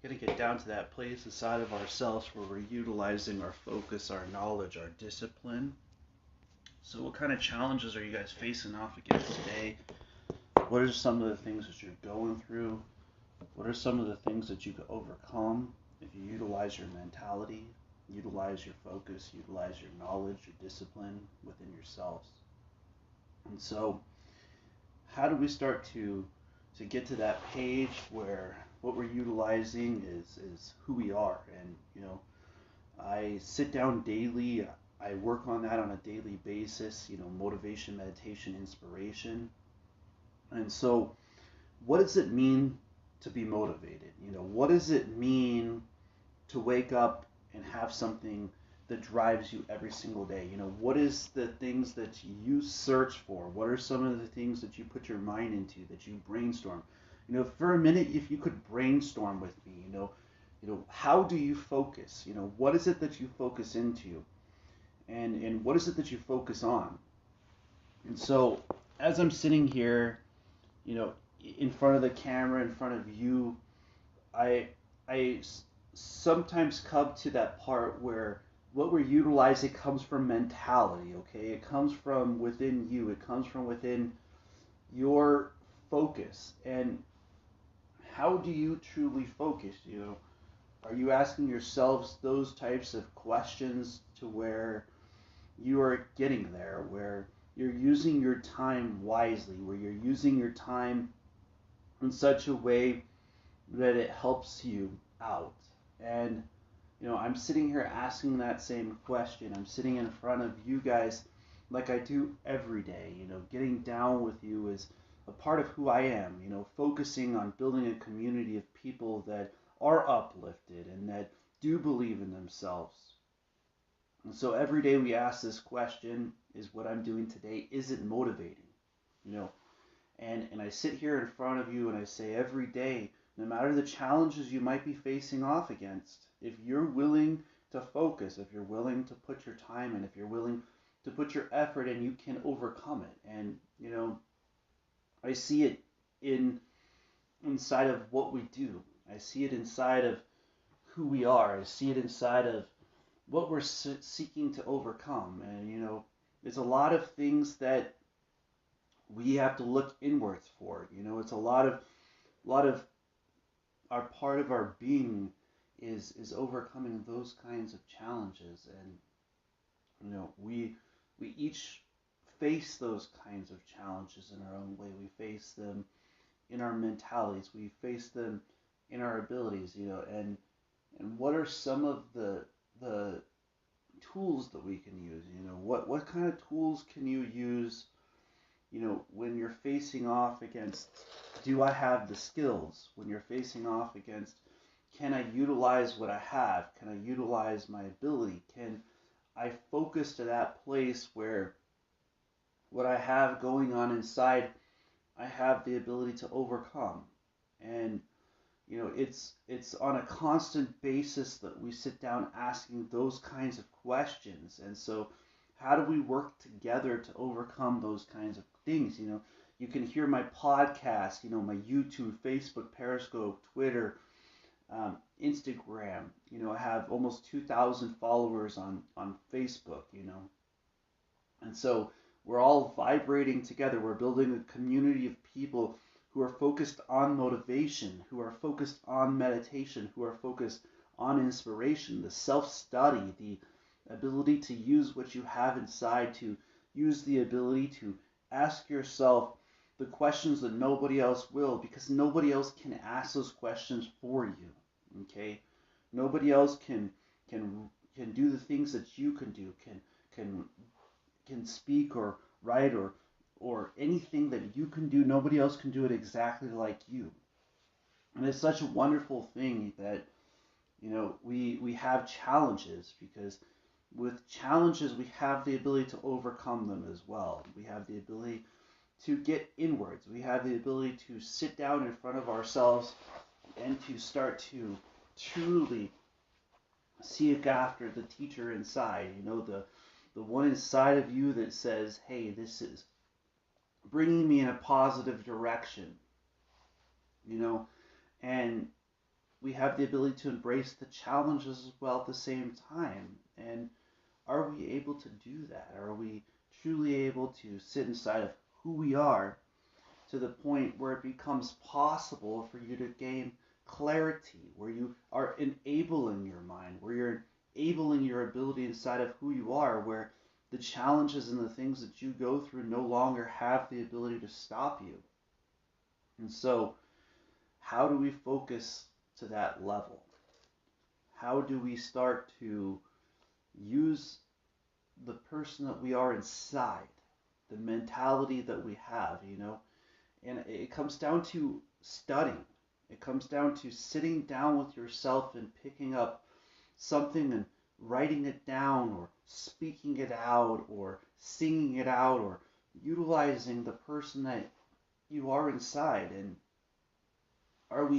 Got to get down to that place inside of ourselves where we're utilizing our focus, our knowledge, our discipline. So, what kind of challenges are you guys facing off against today? What are some of the things that you're going through? What are some of the things that you could overcome if you utilize your mentality, utilize your focus, utilize your knowledge, your discipline within yourselves? And so, how do we start to get to that page where what we're utilizing is who we are? And I sit down daily. I work on that on a daily basis. Motivation, meditation, inspiration. And so, what does it mean to be motivated? What does it mean to wake up and have something that drives you every single day? What is the things that you search for? What are some of the things that you put your mind into, that you brainstorm? For a minute, if you could brainstorm with me, how do you focus? What is it that you focus into? And what is it that you focus on? And so, as I'm sitting here, you know, in front of the camera, in front of you, I I sometimes come to that part where what we're utilizing comes from mentality, okay? It comes from within you. It comes from within your focus. And how do you truly focus? Are you asking yourselves those types of questions to where you are getting there, where you're using your time wisely, where you're using your time in such a way that it helps you out? And I'm sitting here asking that same question. I'm sitting in front of you guys like I do every day. Getting down with you is a part of who I am. Focusing on building a community of people that are uplifted and that do believe in themselves. And so every day we ask this question: is what I'm doing today, is it motivating? You know, and I sit here in front of you and I say every day, no matter the challenges you might be facing off against, if you're willing to focus, if you're willing to put your time in, if you're willing to put your effort in, you can overcome it. And I see it in inside of what we do. I see it inside of who we are. I see it inside of what we're seeking to overcome. And there's a lot of things that we have to look inwards for. It's a lot of our part of our being is overcoming those kinds of challenges. And we each face those kinds of challenges in our own way. We face them in our mentalities. We face them in our abilities. And what are some of the tools that we can use? What kind of tools can you use? When you're facing off against, do I have the skills? When you're facing off against, can I utilize what I have? Can I utilize my ability? Can I focus to that place where what I have going on inside, I have the ability to overcome? And it's on a constant basis that we sit down asking those kinds of questions. And so how do we work together to overcome those kinds of things? You can hear my podcast, my YouTube, Facebook, Periscope, Twitter, Instagram. I have almost 2,000 followers on Facebook. And so we're all vibrating together. We're building a community of people who are focused on motivation, who are focused on meditation, who are focused on inspiration, the self-study, the ability to use what you have inside, to use the ability to ask yourself the questions that nobody else will, because nobody else can ask those questions for you. Okay? Nobody else can do the things that you can do, can can speak or write or anything that you can do. Nobody else can do it exactly like you. And it's such a wonderful thing that we have challenges, because with challenges we have the ability to overcome them as well. We have the ability to get inwards. We have the ability to sit down in front of ourselves and to start to truly seek after the teacher inside. The one inside of you that says, hey, this is bringing me in a positive direction. And we have the ability to embrace the challenges as well at the same time. And are we able to do that? Are we truly able to sit inside of who we are to the point where it becomes possible for you to gain clarity, where you are enabling your mind, where you're enabling your ability inside of who you are, where the challenges and the things that you go through no longer have the ability to stop you? And so, how do we focus to that level? How do we start to use the person that we are inside, the mentality that we have, And it comes down to studying. It comes down to sitting down with yourself and picking up something and writing it down or speaking it out or singing it out or utilizing the person that you are inside. And are we